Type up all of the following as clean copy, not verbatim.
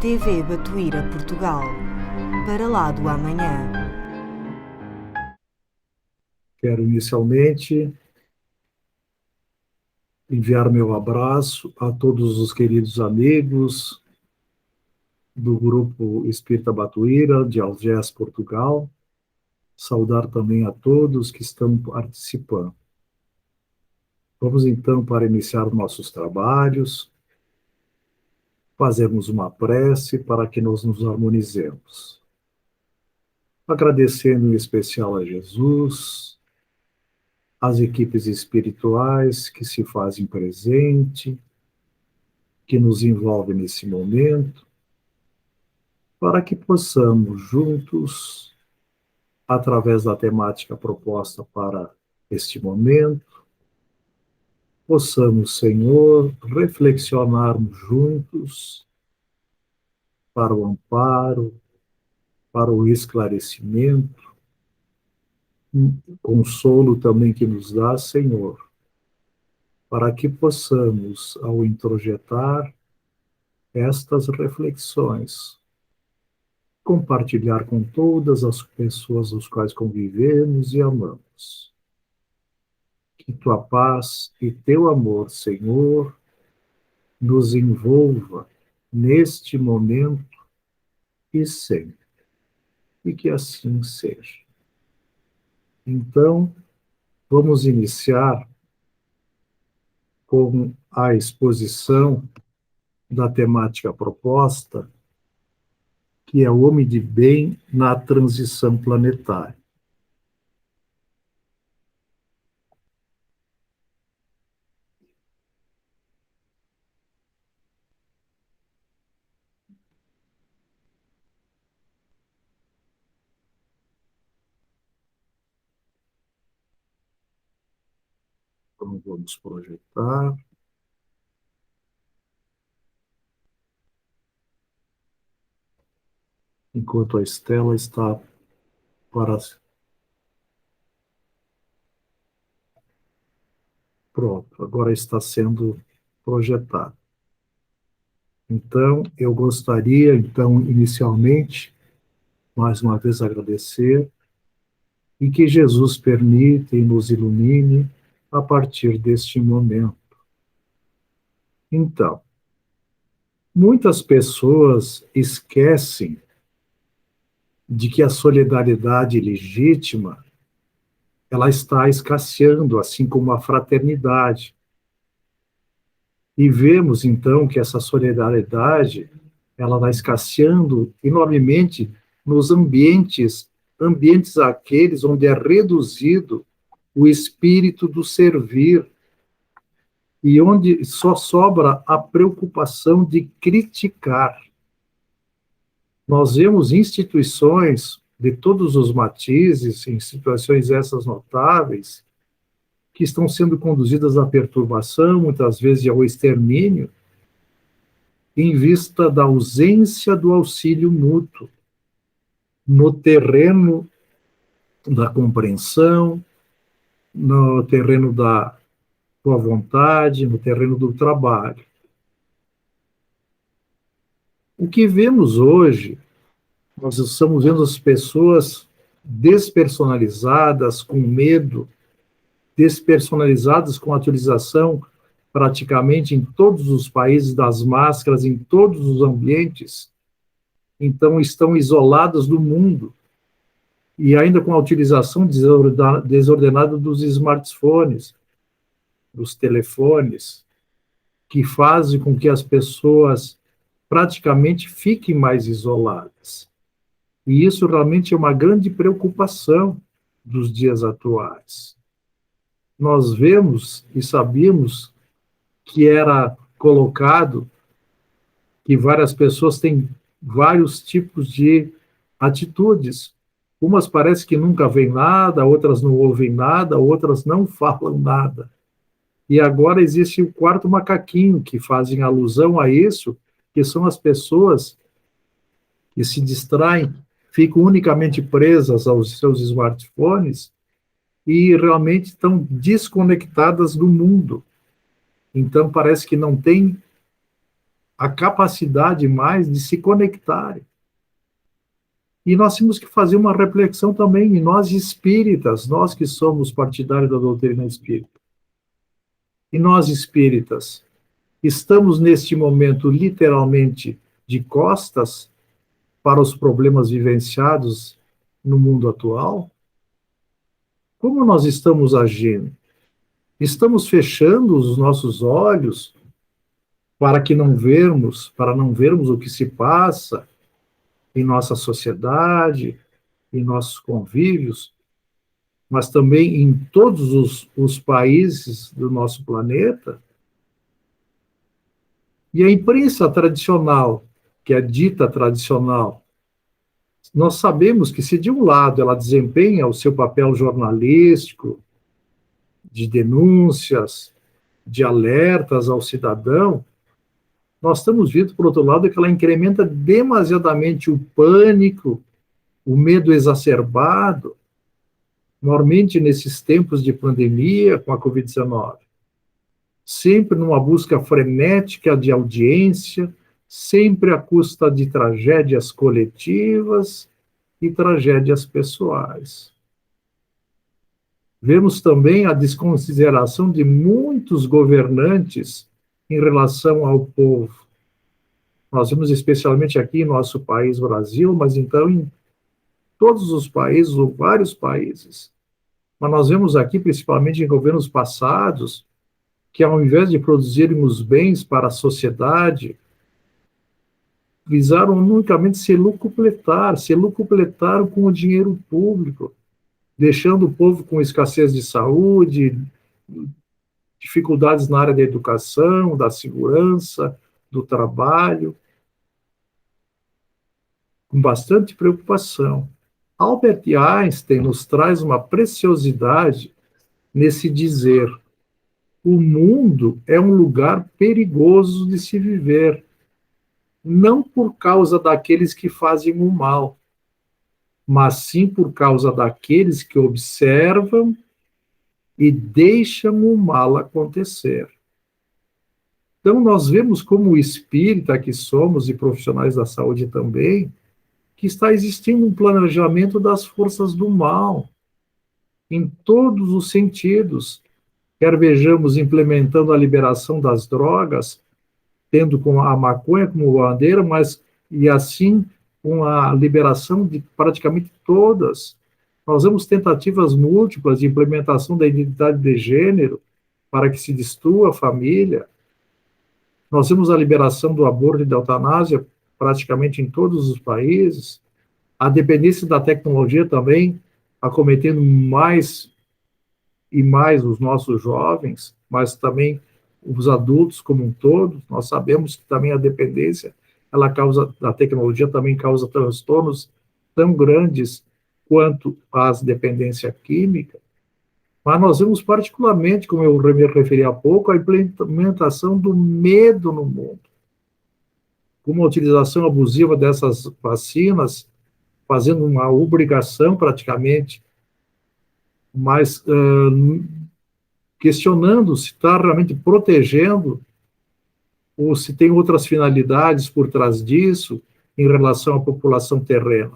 TV Batuíra Portugal, para lá do amanhã. Quero inicialmente enviar meu abraço a todos os queridos amigos do Grupo Espírita Batuíra, de Algés, Portugal. Saudar também a todos que estão participando. Vamos então, para iniciar nossos trabalhos, fazermos uma prece para que nós nos harmonizemos. Agradecendo em especial a Jesus, as equipes espirituais que se fazem presente, que nos envolvem nesse momento, para que possamos juntos, através da temática proposta para este momento, possamos, Senhor, reflexionarmos juntos para o amparo, para o esclarecimento, consolo também que nos dá, Senhor, para que possamos, ao introjetar estas reflexões, compartilhar com todas as pessoas as quais convivemos e amamos. Que tua paz e teu amor, Senhor, nos envolva neste momento e sempre. E que assim seja. Então, vamos iniciar com a exposição da temática proposta, que é o homem de bem na transição planetária. Então, vamos projetar. Enquanto a Estela está para... Pronto, agora está sendo projetado. Então, eu gostaria, inicialmente, mais uma vez agradecer e que Jesus permita e nos ilumine a partir deste momento. Então, muitas pessoas esquecem de que a solidariedade legítima ela está escasseando, assim como a fraternidade. E vemos, então, que essa solidariedade ela vai escasseando enormemente nos ambientes aqueles onde é reduzido o espírito do servir e onde só sobra a preocupação de criticar. Nós vemos instituições de todos os matizes, em situações essas notáveis, que estão sendo conduzidas à perturbação, muitas vezes ao extermínio, em vista da ausência do auxílio mútuo, no terreno da compreensão, no terreno da boa vontade, no terreno do trabalho. O que vemos hoje, nós estamos vendo as pessoas despersonalizadas, com medo, despersonalizadas com a utilização praticamente em todos os países das máscaras, em todos os ambientes. Então, estão isoladas do mundo. E ainda com a utilização desordenada dos smartphones, dos telefones, que fazem com que as pessoas praticamente fiquem mais isoladas. E isso realmente é uma grande preocupação dos dias atuais. Nós vemos e sabíamos que era colocado que várias pessoas têm vários tipos de atitudes. Umas parece que nunca veem nada, outras não ouvem nada, outras não falam nada. E agora existe o quarto macaquinho, que fazem alusão a isso, que são as pessoas que se distraem, ficam unicamente presas aos seus smartphones e realmente estão desconectadas do mundo. Então, parece que não tem a capacidade mais de se conectarem. E nós temos que fazer uma reflexão também em nós espíritas, nós que somos partidários da doutrina espírita. E nós espíritas, estamos neste momento literalmente de costas para os problemas vivenciados no mundo atual? Como nós estamos agindo? Estamos fechando os nossos olhos para não vermos o que se passa em nossa sociedade, em nossos convívios, mas também em todos os países do nosso planeta? E a imprensa tradicional, que é dita tradicional, nós sabemos que se de um lado ela desempenha o seu papel jornalístico, de denúncias, de alertas ao cidadão, nós estamos vendo, por outro lado, que ela incrementa demasiadamente o pânico, o medo exacerbado, normalmente nesses tempos de pandemia com a Covid-19. Sempre numa busca frenética de audiência, sempre à custa de tragédias coletivas e tragédias pessoais. Vemos também a desconsideração de muitos governantes em relação ao povo. Nós vemos especialmente aqui em nosso país, Brasil, mas então em todos os países, ou vários países. Mas nós vemos aqui, principalmente em governos passados, que ao invés de produzirmos bens para a sociedade, visaram unicamente se lucupletar com o dinheiro público, deixando o povo com escassez de saúde, dificuldades na área da educação, da segurança, do trabalho, com bastante preocupação. Albert Einstein nos traz uma preciosidade nesse dizer: o mundo é um lugar perigoso de se viver, não por causa daqueles que fazem o mal, mas sim por causa daqueles que observam e deixam o mal acontecer. Então, nós vemos como espírita que somos, e profissionais da saúde também, que está existindo um planejamento das forças do mal, em todos os sentidos. Quer vejamos implementando a liberação das drogas, tendo com a maconha como bandeira, mas e assim com a liberação de praticamente todas. Nós vemos tentativas múltiplas de implementação da identidade de gênero para que se destrua a família. Nós vemos a liberação do aborto e da eutanásia praticamente em todos os países. A dependência da tecnologia também acometendo mais e mais os nossos jovens, mas também os adultos como um todo. Nós sabemos que também a dependência, a tecnologia também causa transtornos tão grandes quanto as dependência química. Mas nós vemos particularmente, como eu me referi há pouco, a implementação do medo no mundo, como a utilização abusiva dessas vacinas, fazendo uma obrigação praticamente, mas questionando se está realmente protegendo ou se tem outras finalidades por trás disso em relação à população terrena,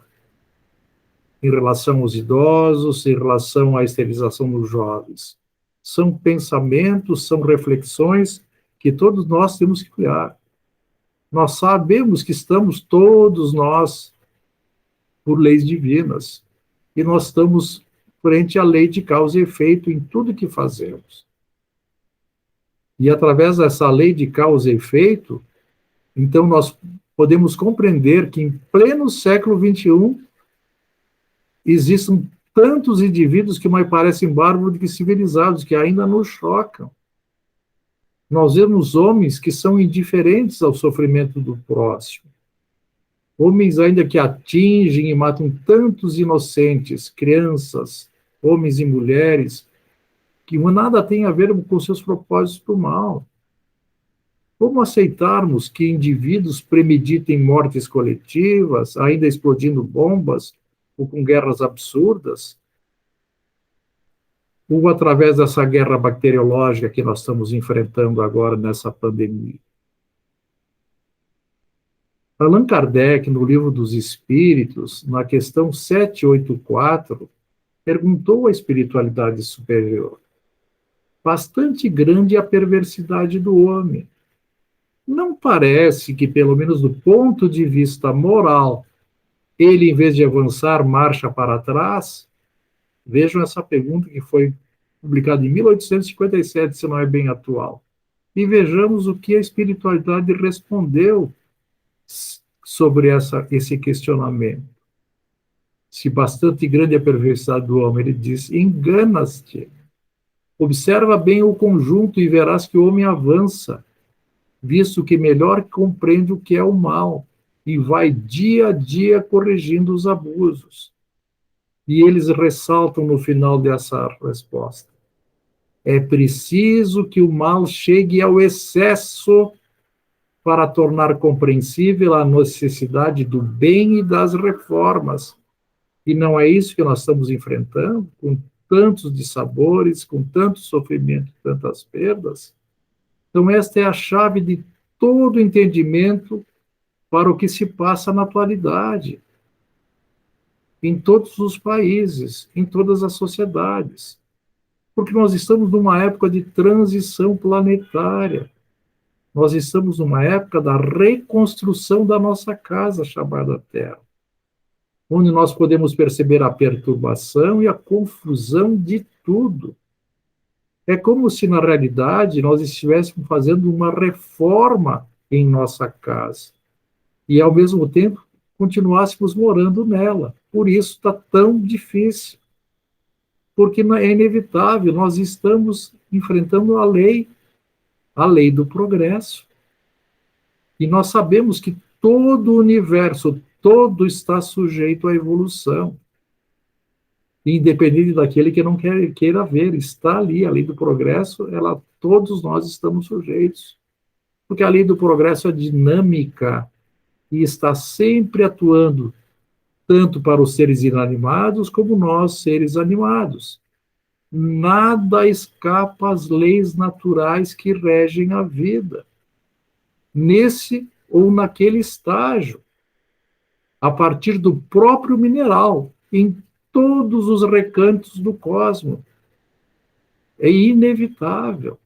em relação aos idosos, em relação à esterilização dos jovens. São pensamentos, são reflexões que todos nós temos que criar. Nós sabemos que estamos todos nós por leis divinas, e nós estamos frente à lei de causa e efeito em tudo que fazemos. E através dessa lei de causa e efeito, então nós podemos compreender que em pleno século XXI existem tantos indivíduos que mais parecem bárbaros do que civilizados, que ainda nos chocam. Nós vemos homens que são indiferentes ao sofrimento do próximo. Homens ainda que atingem e matam tantos inocentes, crianças, homens e mulheres, que nada tem a ver com seus propósitos do mal. Como aceitarmos que indivíduos premeditem mortes coletivas, ainda explodindo bombas, ou com guerras absurdas, ou através dessa guerra bacteriológica que nós estamos enfrentando agora nessa pandemia? Allan Kardec, no Livro dos Espíritos, na questão 784, perguntou à espiritualidade superior: bastante grande é a perversidade do homem. Não parece que, pelo menos do ponto de vista moral, ele, em vez de avançar, marcha para trás? Vejam essa pergunta que foi publicada em 1857, se não é bem atual. E vejamos o que a espiritualidade respondeu sobre esse questionamento. Se bastante grande é a perversidade do homem, ele diz: enganas-te. Observa bem o conjunto e verás que o homem avança, visto que melhor compreende o que é o mal e vai dia a dia corrigindo os abusos. E eles ressaltam no final dessa resposta: é preciso que o mal chegue ao excesso para tornar compreensível a necessidade do bem e das reformas. E não é isso que nós estamos enfrentando, com tantos dissabores, com tanto sofrimento, tantas perdas? Então, esta é a chave de todo entendimento para o que se passa na atualidade, em todos os países, em todas as sociedades. Porque nós estamos numa época de transição planetária. Nós estamos numa época da reconstrução da nossa casa, chamada Terra, onde nós podemos perceber a perturbação e a confusão de tudo. É como se, na realidade, nós estivéssemos fazendo uma reforma em nossa casa e, ao mesmo tempo, continuássemos morando nela. Por isso está tão difícil, porque é inevitável, nós estamos enfrentando a lei do progresso. E nós sabemos que todo o universo, todo está sujeito à evolução. Independente daquele que não queira ver, está ali, a lei do progresso, todos nós estamos sujeitos. Porque a lei do progresso é dinâmica e está sempre atuando, tanto para os seres inanimados como nós, seres animados. Nada escapa às leis naturais que regem a vida, nesse ou naquele estágio, a partir do próprio mineral, em todos os recantos do cosmos. É inevitável.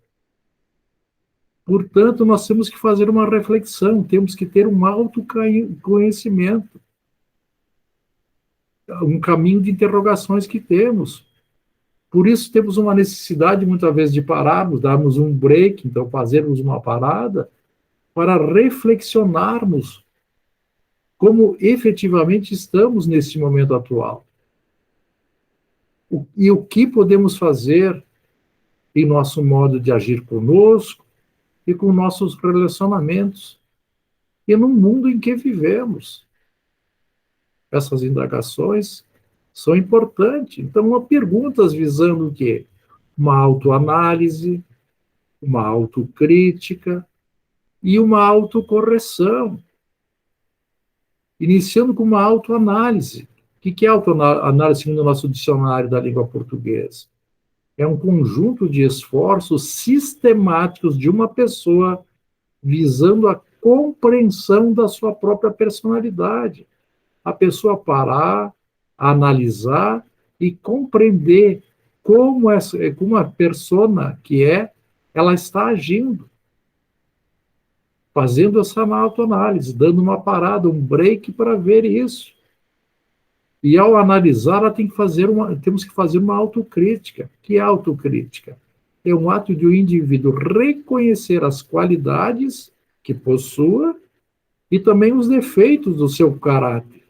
Portanto, nós temos que fazer uma reflexão, temos que ter um autoconhecimento, um caminho de interrogações que temos. Por isso, temos uma necessidade, muitas vezes, de pararmos, darmos um break, então, fazermos uma parada, para reflexionarmos como efetivamente estamos nesse momento atual. E o que podemos fazer em nosso modo de agir conosco e com nossos relacionamentos e no mundo em que vivemos. Essas indagações são importantes. Então, perguntas visando o quê? Uma autoanálise, uma autocrítica e uma autocorreção. Iniciando com uma autoanálise. O que é autoanálise segundo o nosso dicionário da língua portuguesa? É um conjunto de esforços sistemáticos de uma pessoa visando a compreensão da sua própria personalidade. A pessoa parar, analisar e compreender como a persona que ela está agindo. Fazendo essa autoanálise, dando uma parada, um break para ver isso. E ao analisar, temos que fazer uma autocrítica. Que autocrítica? É um ato de o indivíduo reconhecer as qualidades que possua e também os defeitos do seu caráter,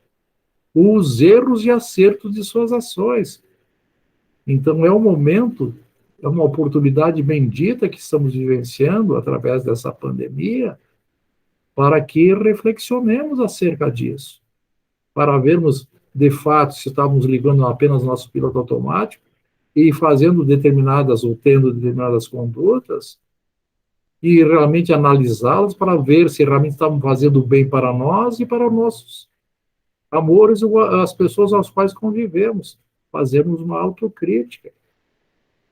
os erros e acertos de suas ações. Então, é um momento, é uma oportunidade bendita que estamos vivenciando através dessa pandemia, para que reflexionemos acerca disso, para vermos, de fato, se estamos ligando apenas nosso piloto automático e fazendo determinadas ou tendo determinadas condutas e realmente analisá-las para ver se realmente estamos fazendo bem para nós e para nossos amores ou as pessoas às quais convivemos, fazermos uma autocrítica.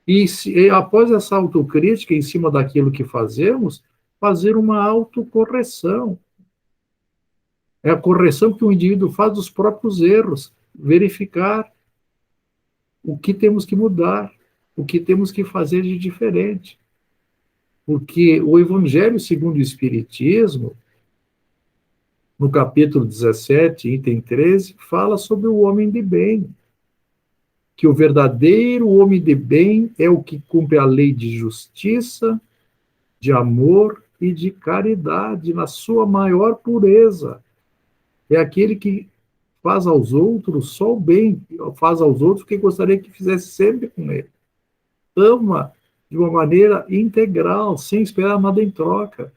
E após essa autocrítica, em cima daquilo que fazemos, fazer uma autocorreção. É a correção que o indivíduo faz dos próprios erros, verificar o que temos que mudar, o que temos que fazer de diferente. Porque o Evangelho segundo o Espiritismo, no capítulo 17, item 13, fala sobre o homem de bem, que o verdadeiro homem de bem é o que cumpre a lei de justiça, de amor e de caridade na sua maior pureza. É aquele que faz aos outros só o bem, faz aos outros o que gostaria que fizesse sempre com ele. Ama de uma maneira integral, sem esperar nada em troca.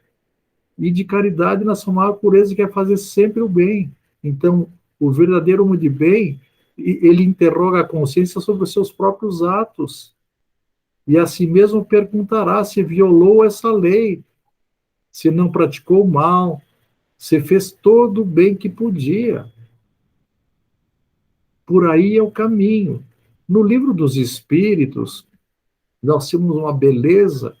E de caridade na sua maior pureza, que é fazer sempre o bem. Então, o verdadeiro homem de bem, ele interroga a consciência sobre os seus próprios atos. E a si mesmo perguntará se violou essa lei, se não praticou mal, se fez todo o bem que podia. Por aí é o caminho. No livro dos Espíritos, nós temos uma beleza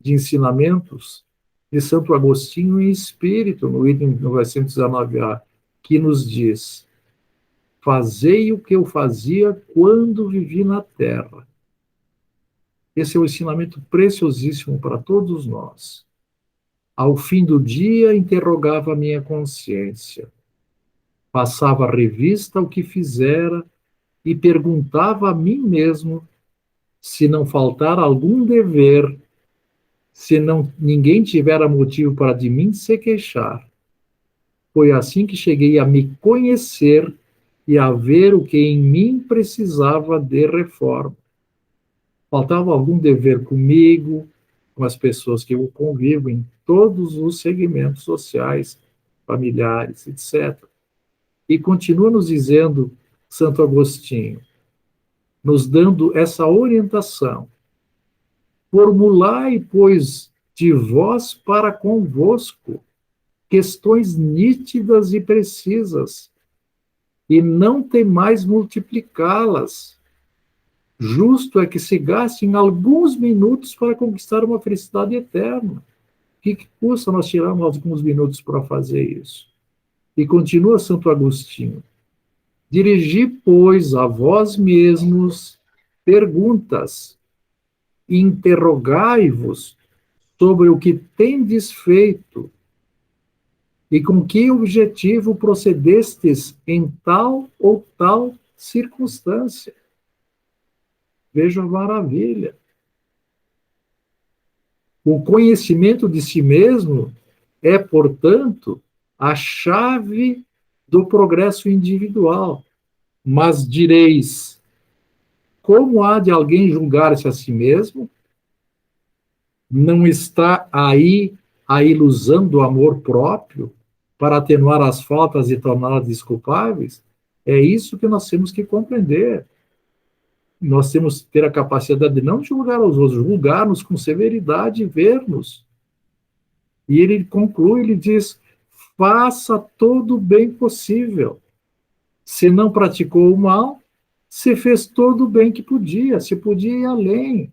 de ensinamentos de Santo Agostinho em espírito, no item 919A, que nos diz: fazei o que eu fazia quando vivi na terra. Esse é um ensinamento preciosíssimo para todos nós. Ao fim do dia, interrogava a minha consciência. Passava a revista o que fizera e perguntava a mim mesmo se não faltar algum dever, se não ninguém tivera motivo para de mim se queixar. Foi assim que cheguei a me conhecer e a ver o que em mim precisava de reforma. Faltava algum dever comigo, com as pessoas que eu convivo em todos os segmentos sociais, familiares, etc. E continua nos dizendo Santo Agostinho, nos dando essa orientação. Formulai, pois, de vós para convosco questões nítidas e precisas, e não temais multiplicá-las. Justo é que se gastem alguns minutos para conquistar uma felicidade eterna. O que custa nós tirarmos alguns minutos para fazer isso? E continua Santo Agostinho. Dirigi, pois, a vós mesmos perguntas, interrogai-vos sobre o que tendes feito e com que objetivo procedestes em tal ou tal circunstância. Veja a maravilha. O conhecimento de si mesmo é, portanto, a chave do progresso individual. Mas direis, como há de alguém julgar-se a si mesmo? Não está aí a ilusão do amor próprio para atenuar as faltas e torná-las desculpáveis? É isso que nós temos que compreender. Nós temos que ter a capacidade de não julgar os outros, julgar-nos com severidade e ver-nos. E ele conclui, ele diz, faça todo o bem possível. Se não praticou o mal, se fez todo o bem que podia, se podia ir além.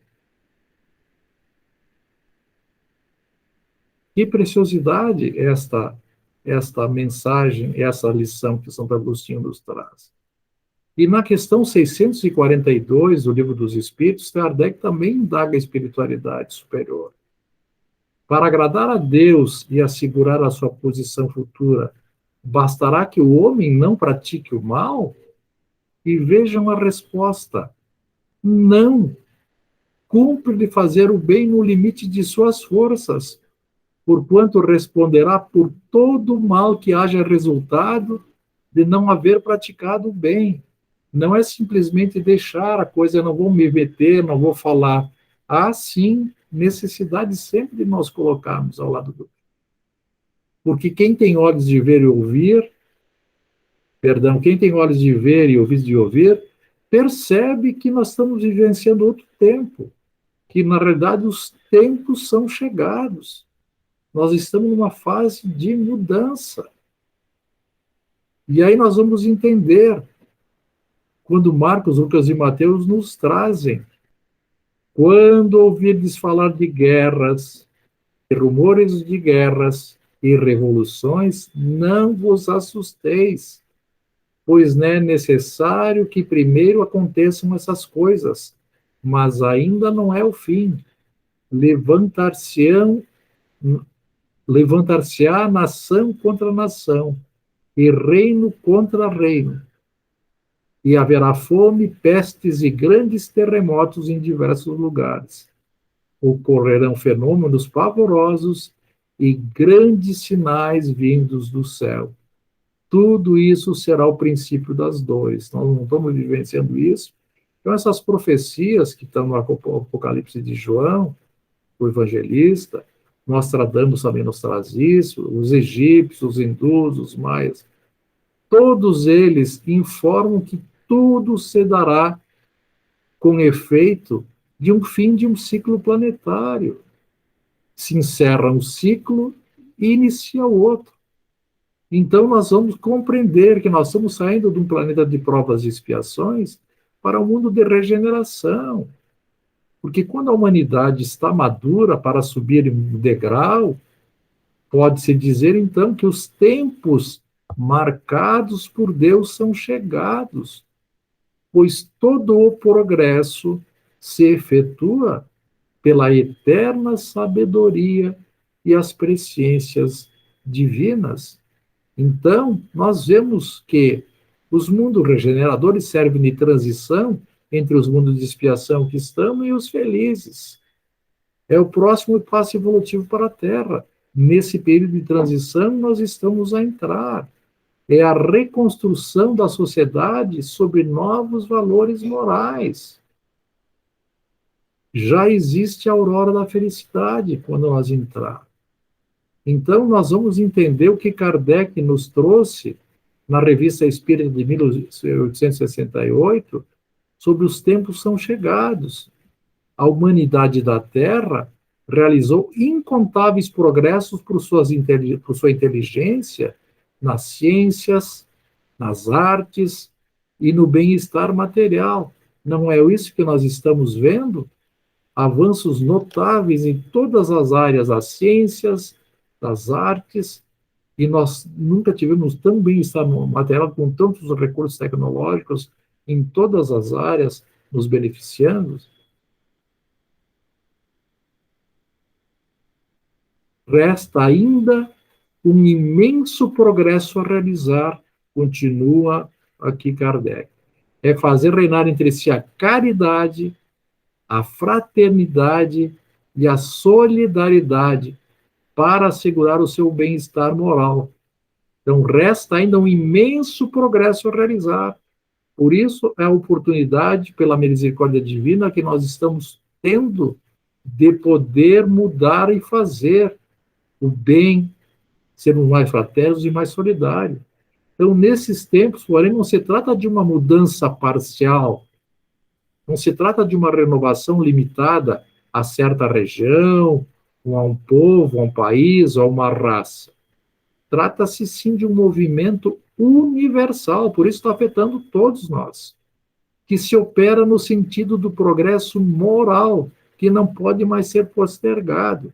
Que preciosidade esta mensagem, essa lição que Santo Agostinho nos traz. E na questão 642 do Livro dos Espíritos, Kardec também indaga a espiritualidade superior. Para agradar a Deus e assegurar a sua posição futura, bastará que o homem não pratique o mal? E vejam a resposta. Não. Cumpre-lhe fazer o bem no limite de suas forças, porquanto responderá por todo o mal que haja resultado de não haver praticado o bem. Não é simplesmente deixar a coisa, não vou me meter, não vou falar. Há, sim, necessidade sempre de nós colocarmos ao lado do outro. Porque quem tem olhos de ver e ouvir, quem tem olhos de ver e ouvidos de ouvir, percebe que nós estamos vivenciando outro tempo, que, na realidade, os tempos são chegados. Nós estamos numa fase de mudança. E aí nós vamos entender, quando Marcos, Lucas e Mateus nos trazem, quando ouvirdes falar de guerras, de rumores de guerras, e revoluções, não vos assusteis, pois não é necessário que primeiro aconteçam essas coisas, mas ainda não é o fim. Levantar-se-ão, levantar-se-á nação contra nação, e reino contra reino, e haverá fome, pestes e grandes terremotos em diversos lugares. Ocorrerão fenômenos pavorosos e grandes sinais vindos do céu. Tudo isso será o princípio das dores. Nós não estamos vivenciando isso. Então, essas profecias que estão no Apocalipse de João, o evangelista, Nostradamus também nos traz isso, os egípcios, os hindus, os maias, todos eles informam que tudo se dará com efeito de um fim de um ciclo planetário. Se encerra um ciclo e inicia outro. Então, nós vamos compreender que nós estamos saindo de um planeta de provas e expiações para um mundo de regeneração. Porque quando a humanidade está madura para subir um degrau, pode-se dizer, então, que os tempos marcados por Deus são chegados, pois todo o progresso se efetua pela eterna sabedoria e as presciências divinas. Então, nós vemos que os mundos regeneradores servem de transição entre os mundos de expiação que estamos e os felizes. É o próximo passo evolutivo para a Terra. Nesse período de transição, nós estamos a entrar. É a reconstrução da sociedade sobre novos valores morais. Já existe a aurora da felicidade quando nós entrarmos. Então, nós vamos entender o que Kardec nos trouxe na Revista Espírita de 1868, sobre os tempos são chegados. A humanidade da Terra realizou incontáveis progressos por sua inteligência nas ciências, nas artes e no bem-estar material. Não é isso que nós estamos vendo? Avanços notáveis em todas as áreas das ciências, das artes, e nós nunca tivemos tão bem-estar material com tantos recursos tecnológicos em todas as áreas nos beneficiando. Resta ainda um imenso progresso a realizar, continua aqui Kardec. É fazer reinar entre si a caridade, a fraternidade e a solidariedade para assegurar o seu bem-estar moral. Então, resta ainda um imenso progresso a realizar. Por isso, é a oportunidade, pela misericórdia divina, que nós estamos tendo de poder mudar e fazer o bem, sermos mais fraternos e mais solidários. Então, nesses tempos, porém, não se trata de uma mudança parcial, não se trata de uma renovação limitada a certa região, a um povo, a um país, a uma raça. Trata-se, sim, de um movimento universal, por isso está afetando todos nós, que se opera no sentido do progresso moral, que não pode mais ser postergado.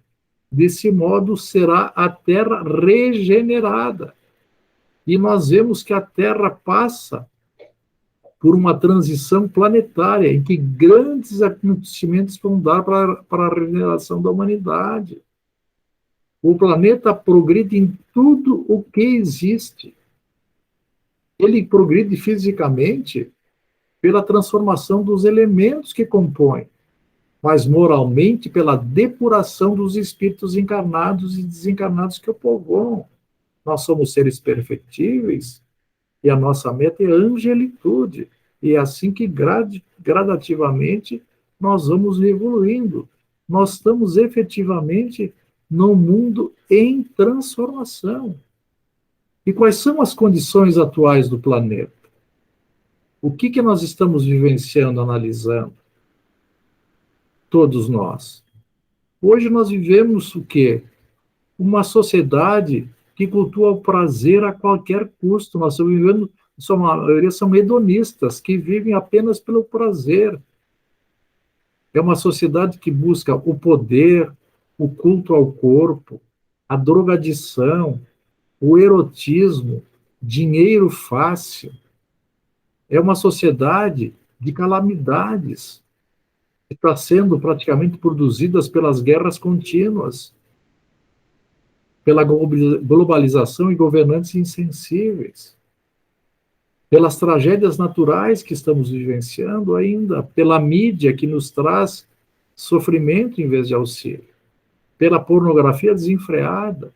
Desse modo, será a Terra regenerada. E nós vemos que a Terra passa por uma transição planetária, em que grandes acontecimentos vão dar para a regeneração da humanidade. O planeta progride em tudo o que existe. Ele progride fisicamente pela transformação dos elementos que compõem, mas moralmente pela depuração dos espíritos encarnados e desencarnados que o povoam. Nós somos seres perfectíveis e a nossa meta é a angelitude. E é assim que gradativamente nós vamos evoluindo. Nós estamos efetivamente num mundo em transformação. E quais são as condições atuais do planeta? O que nós estamos vivenciando, analisando? Todos nós. Hoje nós vivemos o quê? Uma sociedade que cultua o prazer a qualquer custo. Nós estamos vivendo, a maioria são hedonistas, que vivem apenas pelo prazer. É uma sociedade que busca o poder, o culto ao corpo, a drogadição, o erotismo, dinheiro fácil. É uma sociedade de calamidades que está sendo praticamente produzidas pelas guerras contínuas, pela globalização e governantes insensíveis, pelas tragédias naturais que estamos vivenciando ainda, pela mídia que nos traz sofrimento em vez de auxílio, pela pornografia desenfreada,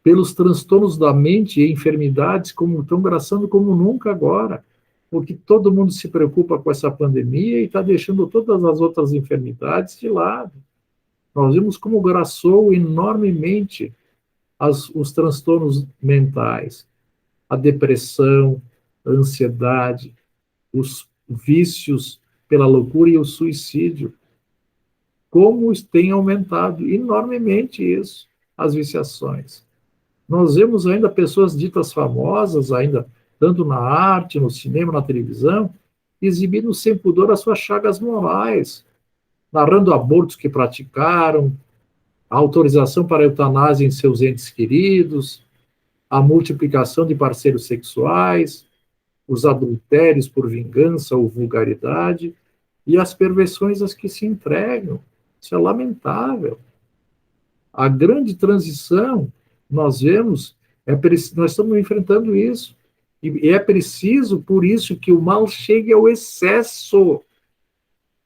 pelos transtornos da mente e enfermidades como estão graçando como nunca agora, porque todo mundo se preocupa com essa pandemia e está deixando todas as outras enfermidades de lado. Nós vimos como graçou enormemente os transtornos mentais, a depressão, a ansiedade, os vícios pela loucura e o suicídio. Como tem aumentado enormemente isso, as viciações. Nós vemos ainda pessoas ditas famosas, ainda tanto na arte, no cinema, na televisão, exibindo sem pudor as suas chagas morais, narrando abortos que praticaram, a autorização para a eutanásia em seus entes queridos, a multiplicação de parceiros sexuais, os adultérios por vingança ou vulgaridade e as perversões às que se entregam. Isso é lamentável. A grande transição, nós vemos, nós estamos enfrentando isso. E é preciso, por isso, que o mal chegue ao excesso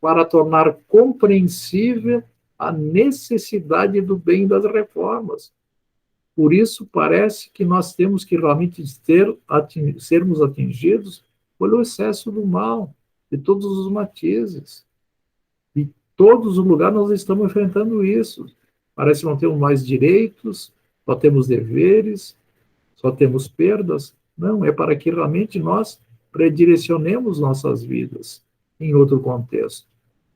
para tornar compreensível a necessidade do bem das reformas. Por isso, parece que nós temos que realmente sermos atingidos pelo excesso do mal, de todos os matizes. Em todos os lugares nós estamos enfrentando isso. Parece que não temos mais direitos, só temos deveres, só temos perdas. Não, é para que realmente nós redirecionemos nossas vidas em outro contexto,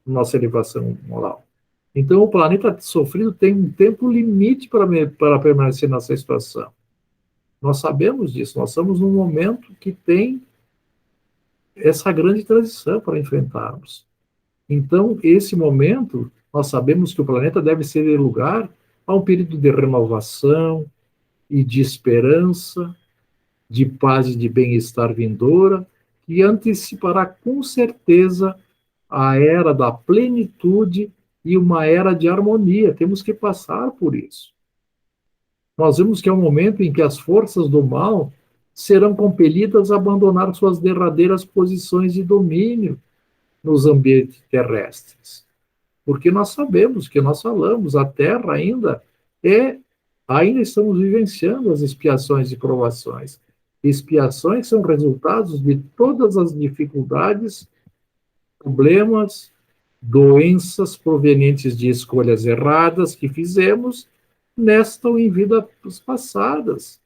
nossa elevação moral. Então, o planeta sofrido tem um tempo limite para permanecer nessa situação. Nós sabemos disso, nós estamos num momento que tem essa grande transição para enfrentarmos. Então, esse momento, nós sabemos que o planeta deve ser lugar a um período de renovação e de esperança, de paz e de bem-estar vindoura, que antecipará com certeza a era da plenitude e uma era de harmonia. Temos que passar por isso. Nós vemos que é um momento em que as forças do mal serão compelidas a abandonar suas derradeiras posições de domínio nos ambientes terrestres. Porque nós sabemos que nós falamos, a Terra ainda estamos vivenciando as expiações e provações. Expiações são resultados de todas as dificuldades, problemas, doenças provenientes de escolhas erradas que fizemos nesta ou em vidas passadas.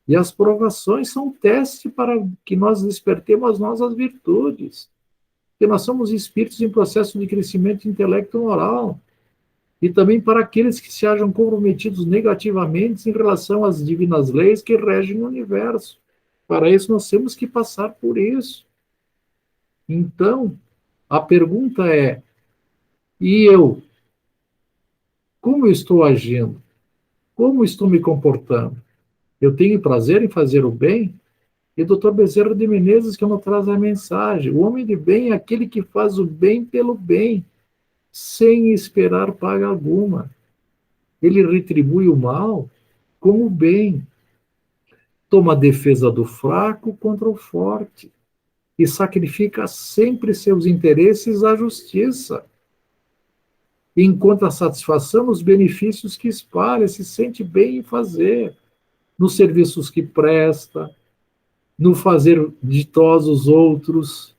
E as provações são teste para que nós despertemos as nossas virtudes. Porque nós somos espíritos em processo de crescimento intelecto-moral. E também para aqueles que se hajam comprometidos negativamente em relação às divinas leis que regem o universo. Para isso, nós temos que passar por isso. Então, a pergunta é, e eu? Como eu estou agindo? Como estou me comportando? Eu tenho prazer em fazer o bem? E o Dr. Bezerra de Menezes que nos traz a mensagem. O homem de bem é aquele que faz o bem pelo bem, sem esperar paga alguma. Ele retribui o mal com o bem. Toma a defesa do fraco contra o forte. E sacrifica sempre seus interesses à justiça. E encontra satisfação nos benefícios que espalha, se sente bem em fazer, nos serviços que presta, no fazer ditosos outros,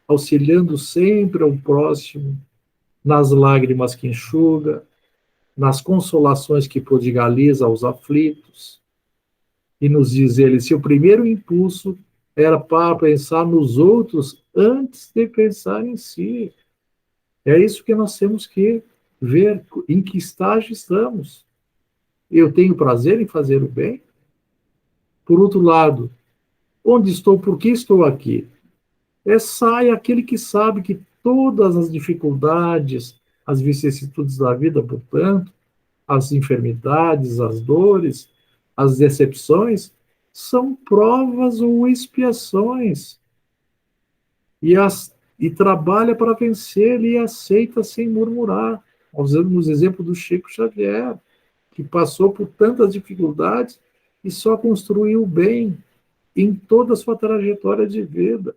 auxiliando sempre ao próximo, nas lágrimas que enxuga, nas consolações que prodigaliza aos aflitos. E nos diz ele, seu primeiro impulso era para pensar nos outros antes de pensar em si. É isso que nós temos que ver em que estágio estamos. Eu tenho prazer em fazer o bem? Por outro lado, onde estou, por que estou aqui? Sai aquele que sabe que todas as dificuldades, as vicissitudes da vida, portanto, as enfermidades, as dores, as decepções, são provas ou expiações. E trabalha para vencer e aceita sem murmurar. Usamos o exemplo do Chico Xavier, que passou por tantas dificuldades e só construiu bem em toda a sua trajetória de vida.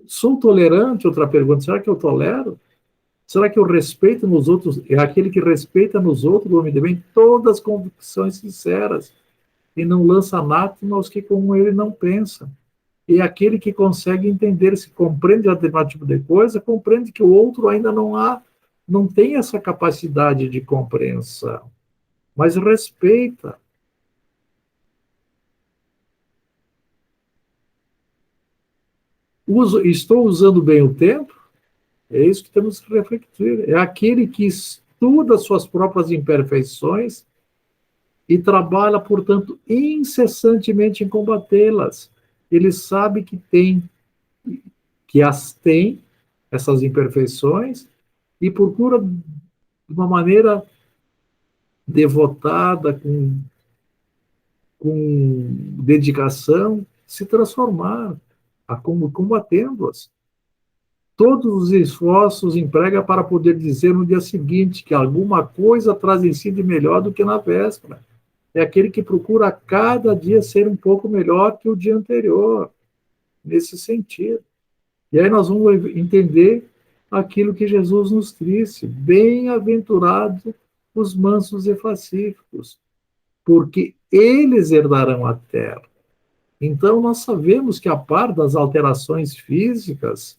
Sou tolerante? Outra pergunta. Será que eu tolero? Será que eu respeito nos outros? É aquele que respeita nos outros, o homem de bem, todas as convicções sinceras e não lança anátema aos que como ele não pensam. E aquele que consegue entender, se compreende determinado tipo de coisa, compreende que o outro ainda não tem essa capacidade de compreensão, mas respeita. Estou usando bem o tempo? É isso que temos que refletir. É aquele que estuda suas próprias imperfeições e trabalha, portanto, incessantemente em combatê-las. Ele sabe que as tem, essas imperfeições, e procura, de uma maneira devotada, com dedicação, se transformar, combatendo-as. Todos os esforços emprega para poder dizer no dia seguinte que alguma coisa traz em si de melhor do que na véspera. É aquele que procura a cada dia ser um pouco melhor que o dia anterior, nesse sentido. E aí nós vamos entender aquilo que Jesus nos disse: bem-aventurados os mansos e pacíficos, porque eles herdarão a terra. Então nós sabemos que, a par das alterações físicas,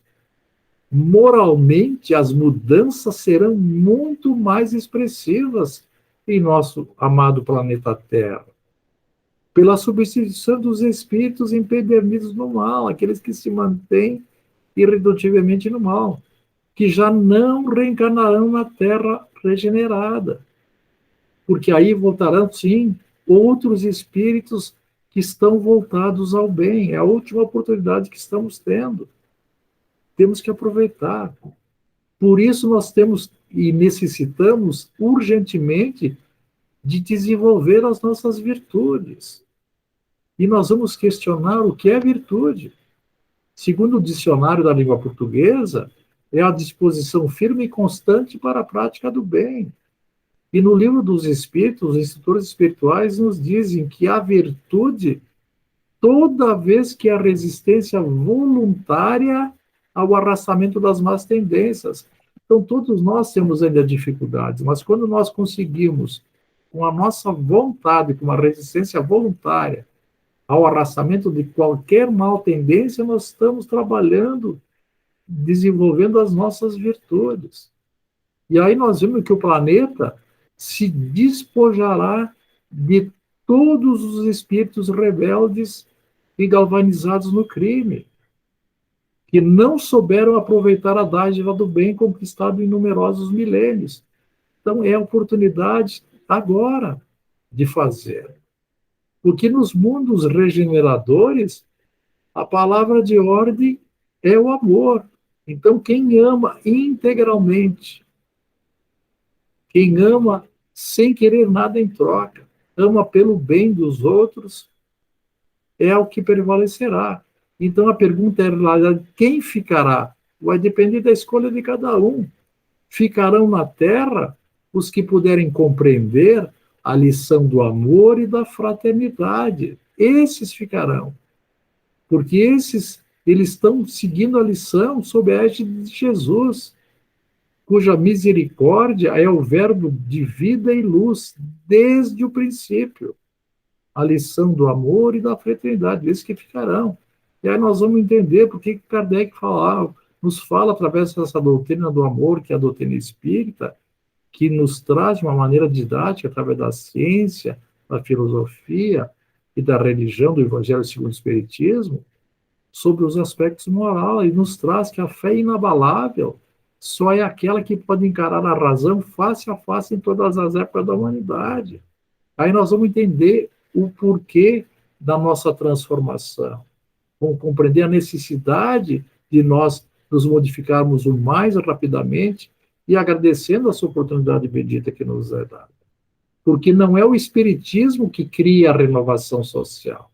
moralmente as mudanças serão muito mais expressivas em nosso amado planeta Terra, pela substituição dos espíritos empedernidos no mal, aqueles que se mantêm irredutivelmente no mal, que já não reencarnarão na Terra regenerada, porque aí voltarão, sim, outros espíritos que estão voltados ao bem. É a última oportunidade que estamos tendo. Temos que aproveitar. Por isso nós temos e necessitamos urgentemente de desenvolver as nossas virtudes. E nós vamos questionar o que é virtude. Segundo o dicionário da língua portuguesa, é a disposição firme e constante para a prática do bem. E no livro dos Espíritos, os instrutores espirituais nos dizem que a virtude, toda vez que a resistência voluntária ao arrastamento das más tendências. Então, todos nós temos ainda dificuldades, mas quando nós conseguimos, com a nossa vontade, com uma resistência voluntária, ao arrastamento de qualquer mal tendência, nós estamos trabalhando, desenvolvendo as nossas virtudes. E aí nós vemos que o planeta se despojará de todos os espíritos rebeldes e galvanizados no crime, que não souberam aproveitar a dádiva do bem conquistado em numerosos milênios. Então, é a oportunidade agora de fazer. Porque nos mundos regeneradores, a palavra de ordem é o amor. Então, quem ama integralmente, quem ama sem querer nada em troca, ama pelo bem dos outros, é o que prevalecerá. Então, a pergunta é, quem ficará? Vai depender da escolha de cada um. Ficarão na Terra os que puderem compreender a lição do amor e da fraternidade. Esses ficarão. Porque eles estão seguindo a lição sob a égide de Jesus, cuja misericórdia é o verbo de vida e luz desde o princípio. A lição do amor e da fraternidade, esses que ficarão. E aí nós vamos entender por que Kardec nos fala através dessa doutrina do amor, que é a doutrina espírita, que nos traz de uma maneira didática, através da ciência, da filosofia e da religião, do Evangelho segundo o Espiritismo, sobre os aspectos morais, e nos traz que a fé inabalável só é aquela que pode encarar a razão face a face em todas as épocas da humanidade. Aí nós vamos entender o porquê da nossa transformação. Vamos compreender a necessidade de nós nos modificarmos o mais rapidamente e agradecendo essa oportunidade bendita que nos é dada. Porque não é o espiritismo que cria a renovação social.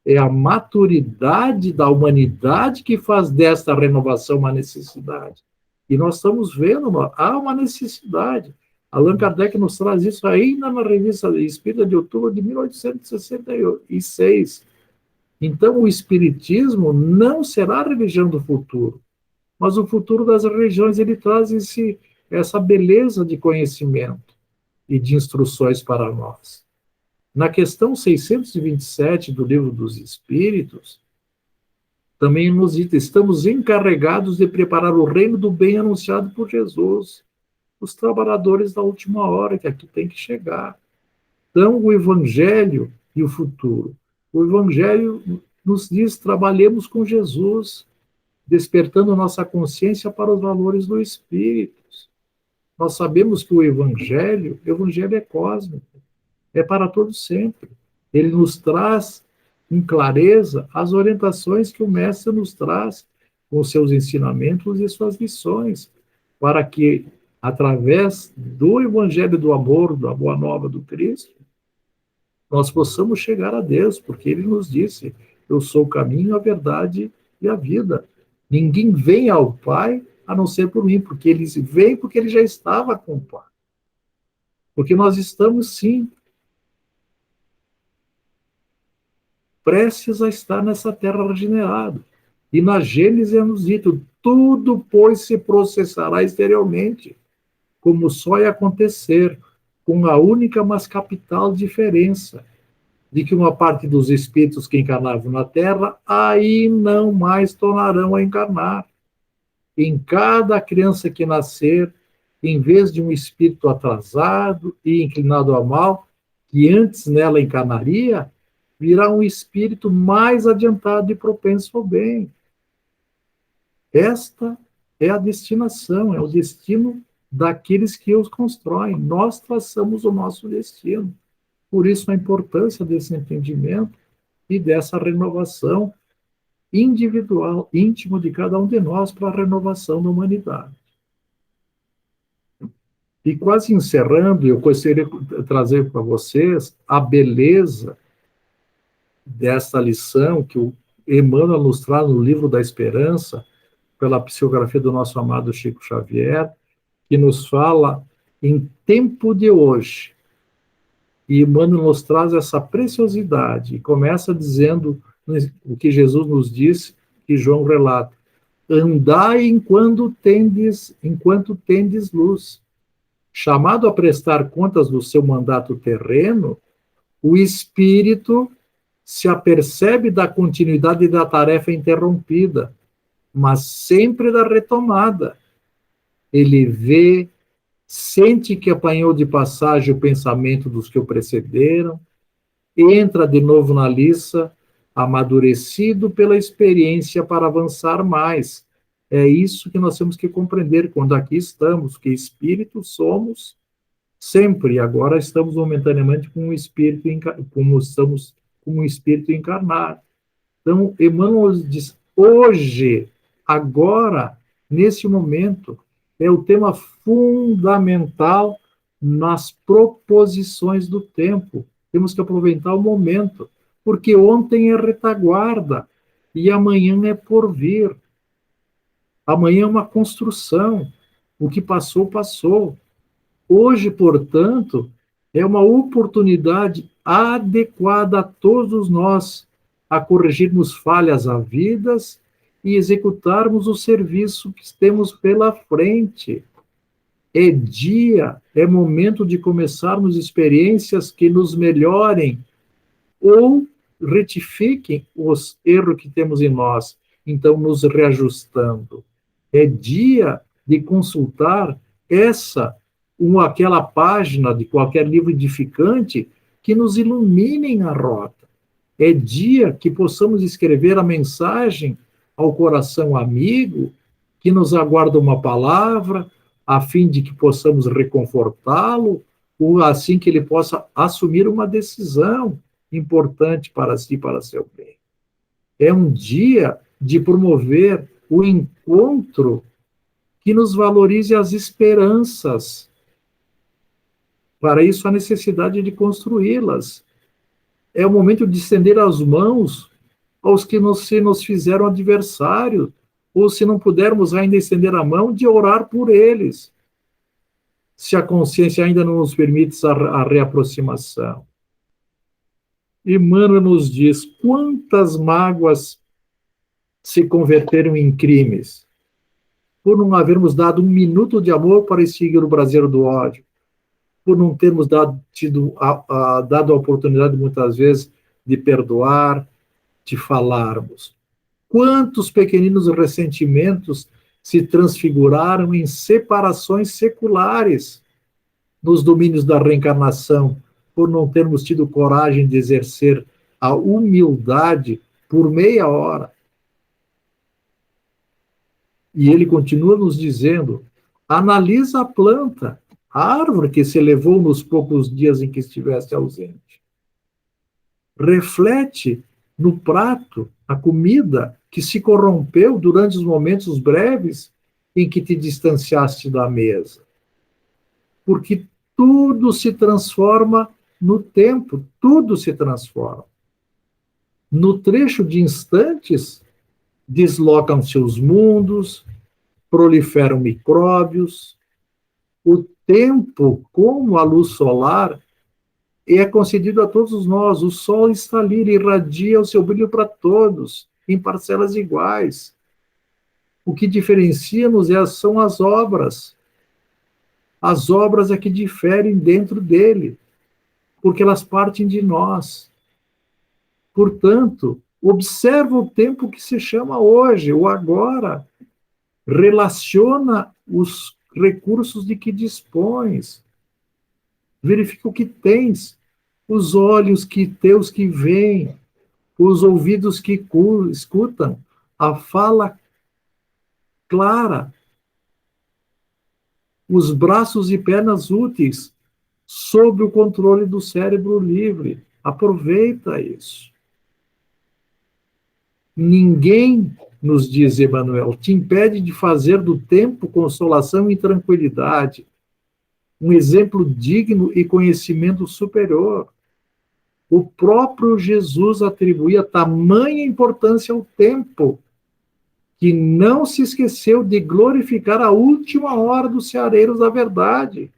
É a maturidade da humanidade que faz desta renovação uma necessidade. E nós estamos vendo, há uma necessidade. Allan Kardec nos traz isso ainda na Revista Espírita de outubro de 1866. Então, o espiritismo não será a religião do futuro, mas o futuro das religiões. Ele traz essa beleza de conhecimento e de instruções para nós. Na questão 627 do Livro dos Espíritos, também nos diz: estamos encarregados de preparar o reino do bem anunciado por Jesus, os trabalhadores da última hora, que aqui tem que chegar. Então, o Evangelho e o futuro. O Evangelho nos diz: trabalhemos com Jesus, despertando nossa consciência para os valores do Espírito. Nós sabemos que o Evangelho é cósmico, é para todo sempre. Ele nos traz em clareza as orientações que o Mestre nos traz com seus ensinamentos e suas lições, para que, através do Evangelho do amor, da boa nova do Cristo, nós possamos chegar a Deus, porque Ele nos disse: eu sou o caminho, a verdade e a vida. Ninguém vem ao Pai a não ser por mim, porque Ele vem porque Ele já estava com o Pai. Porque nós estamos, sim, prestes a estar nessa terra regenerada. E na Gênesis é nos dito: tudo, pois, se processará exteriormente, como só ia acontecer, com a única, mas capital diferença, de que uma parte dos espíritos que encarnavam na Terra, aí não mais tornarão a encarnar. Em cada criança que nascer, em vez de um espírito atrasado e inclinado ao mal, que antes nela encarnaria, virá um espírito mais adiantado e propenso ao bem. Esta é a destinação, é o destino daqueles que os constroem. Nós traçamos o nosso destino. Por isso a importância desse entendimento e dessa renovação individual, íntimo de cada um de nós, para a renovação da humanidade. E quase encerrando, eu gostaria de trazer para vocês a beleza dessa lição que o Emmanuel nos traz no Livro da Esperança, pela psicografia do nosso amado Chico Xavier, que nos fala em tempo de hoje. E Emmanuel nos traz essa preciosidade, e começa dizendo o que Jesus nos disse, que João relata: andai enquanto tendes luz. Chamado a prestar contas do seu mandato terreno, o espírito se apercebe da continuidade da tarefa interrompida, mas sempre da retomada. Ele vê, sente que apanhou de passagem o pensamento dos que o precederam, entra de novo na liça, amadurecido pela experiência para avançar mais. É isso que nós temos que compreender quando aqui estamos, que espíritos somos sempre. Agora estamos momentaneamente com um espírito, como estamos com um espírito encarnado. Então, Emmanuel diz: hoje, agora, nesse momento, é o tema fundamental nas proposições do tempo. Temos que aproveitar o momento, porque ontem é retaguarda e amanhã é por vir. Amanhã é uma construção. O que passou, passou. Hoje, portanto, é uma oportunidade adequada a todos nós a corrigirmos falhas havidas e executarmos o serviço que temos pela frente. É dia, é momento de começarmos experiências que nos melhorem ou retifiquem os erros que temos em nós, então nos reajustando. É dia de consultar aquela página de qualquer livro edificante que nos iluminem a rota. É dia que possamos escrever a mensagem ao coração amigo, que nos aguarda uma palavra, a fim de que possamos reconfortá-lo, ou assim que ele possa assumir uma decisão importante para si e para seu bem. É um dia de promover o encontro que nos valorize as esperanças. Para isso, a necessidade de construí-las. É o momento de estender as mãos aos que se nos fizeram adversário, ou se não pudermos ainda estender a mão, de orar por eles, se a consciência ainda não nos permite a reaproximação. Emmanuel nos diz quantas mágoas se converteram em crimes, por não havermos dado um minuto de amor para extinguir o braseiro do ódio, por não termos dado a oportunidade, muitas vezes, de perdoar, de falarmos. Quantos pequeninos ressentimentos se transfiguraram em separações seculares nos domínios da reencarnação, por não termos tido coragem de exercer a humildade por meia hora. E ele continua nos dizendo, analisa a planta, a árvore que se elevou nos poucos dias em que estiveste ausente. Reflete no prato, a comida que se corrompeu durante os momentos breves em que te distanciaste da mesa. Porque tudo se transforma no tempo, tudo se transforma. No trecho de instantes, deslocam-se os mundos, proliferam micróbios. O tempo, como a luz solar, é concedido a todos nós. O sol está ali, ele irradia o seu brilho para todos, em parcelas iguais. O que diferencia-nos são as obras. As obras é que diferem dentro dele, porque elas partem de nós. Portanto, observa o tempo que se chama hoje, o agora. Relaciona os recursos de que dispões. Verifica o que tens. Os olhos teus que veem, os ouvidos que escutam, a fala clara, os braços e pernas úteis, sob o controle do cérebro livre. Aproveita isso. Ninguém, nos diz Emmanuel, te impede de fazer do tempo consolação e tranquilidade, um exemplo digno e conhecimento superior. O próprio Jesus atribuía tamanha importância ao tempo, que não se esqueceu de glorificar a última hora dos ceareiros da verdade,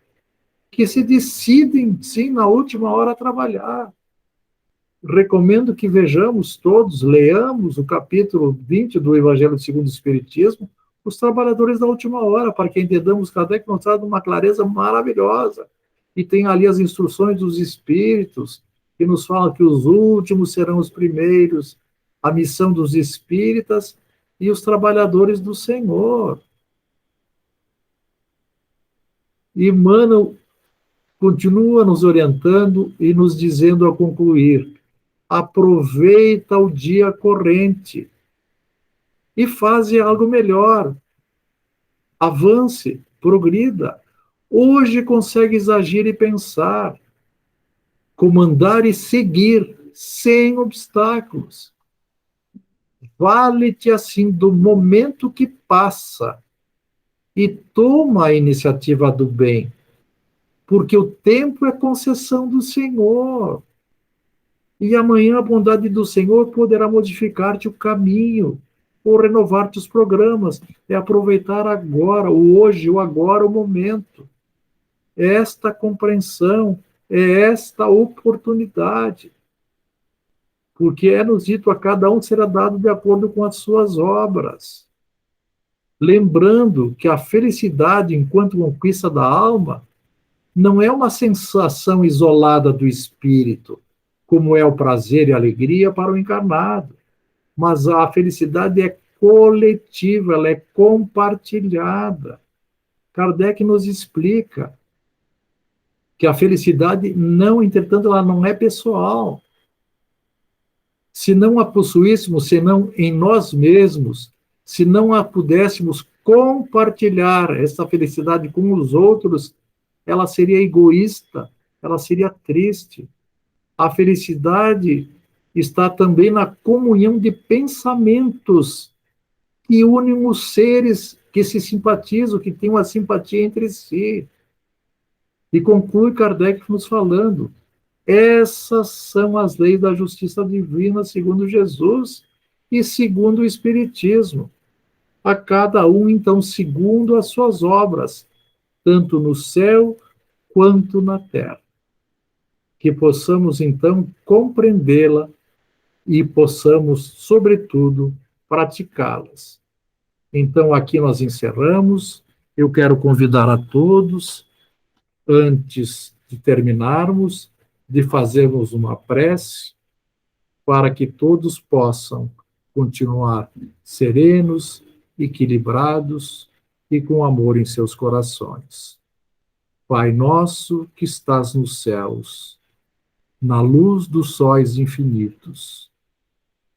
que se decidem, sim, na última hora a trabalhar. Recomendo que vejamos todos, leamos o capítulo 20 do Evangelho segundo o Espiritismo, os trabalhadores da última hora, para que entendamos Kardec nos traz uma clareza maravilhosa. E tem ali as instruções dos espíritos, que nos falam que os últimos serão os primeiros, a missão dos espíritas e os trabalhadores do Senhor. E Emmanuel continua nos orientando e nos dizendo ao concluir, aproveita o dia corrente e faze algo melhor. Avance, progrida. Hoje consegues agir e pensar, comandar e seguir sem obstáculos. Vale-te assim do momento que passa e toma a iniciativa do bem, porque o tempo é concessão do Senhor. E amanhã a bondade do Senhor poderá modificar-te o caminho, ou renovar-te os programas. É aproveitar agora, o hoje, o agora, o momento. É esta compreensão, é esta oportunidade. Porque é-nos dito, a cada um será dado de acordo com as suas obras. Lembrando que a felicidade, enquanto conquista da alma, não é uma sensação isolada do espírito, como é o prazer e a alegria para o encarnado. Mas a felicidade é coletiva, ela é compartilhada. Kardec nos explica que a felicidade, não, entretanto, ela não é pessoal. Se não a possuíssemos, senão em nós mesmos, se não a pudéssemos compartilhar essa felicidade com os outros, ela seria egoísta, ela seria triste. A felicidade está também na comunhão de pensamentos que unem os seres que se simpatizam, que têm uma simpatia entre si. E conclui Kardec nos falando: essas são as leis da justiça divina, segundo Jesus e segundo o Espiritismo. A cada um, então, segundo as suas obras, tanto no céu quanto na terra. Que possamos, então, compreendê-la e possamos, sobretudo, praticá-las. Então, aqui nós encerramos. Eu quero convidar a todos, antes de terminarmos, de fazermos uma prece para que todos possam continuar serenos, equilibrados e com amor em seus corações. Pai nosso que estás nos céus, na luz dos sóis infinitos,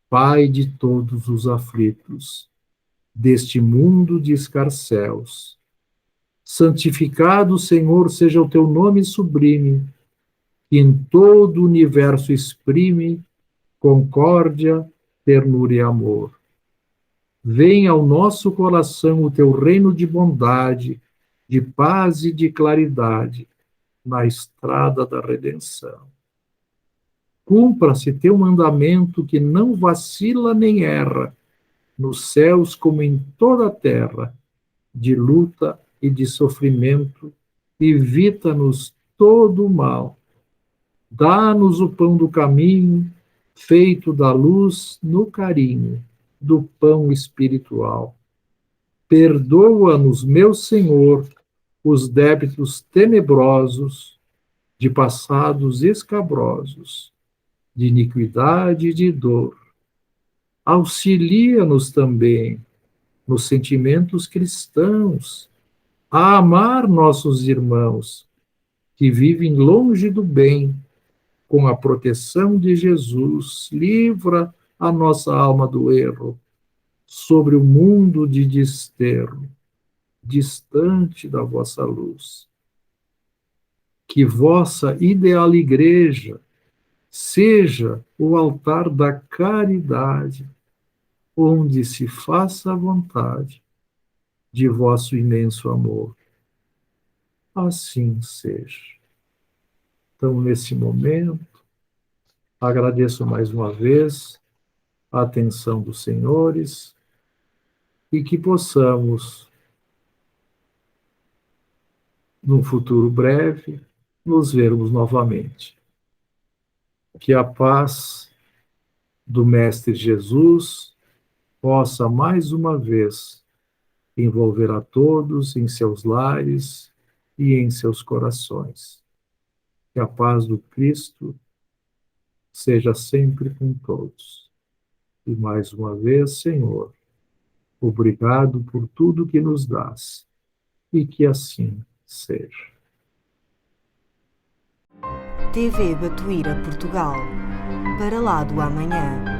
Pai de todos os aflitos, deste mundo de escarcéus, santificado, Senhor, seja o teu nome sublime, que em todo o universo exprime concórdia, ternura e amor. Venha ao nosso coração o teu reino de bondade, de paz e de claridade, na estrada da redenção. Cumpra-se teu mandamento que não vacila nem erra, nos céus como em toda a terra, de luta e de sofrimento, evita-nos todo o mal. Dá-nos o pão do caminho, feito da luz no carinho, do pão espiritual. Perdoa-nos, meu Senhor, os débitos tenebrosos, de passados escabrosos, de iniquidade e de dor. Auxilia-nos também nos sentimentos cristãos, a amar nossos irmãos que vivem longe do bem. Com a proteção de Jesus, livra a nossa alma do erro, sobre o mundo de desterro, distante da vossa luz. Que vossa ideal igreja seja o altar da caridade, onde se faça a vontade de vosso imenso amor. Assim seja. Então, nesse momento, agradeço mais uma vez a atenção dos senhores e que possamos, num futuro breve, nos vermos novamente. Que a paz do Mestre Jesus possa, mais uma vez, envolver a todos em seus lares e em seus corações. Que a paz do Cristo seja sempre com todos. E mais uma vez, Senhor, obrigado por tudo que nos dás, e que assim seja. TV Batuíra Portugal, para lá do amanhã.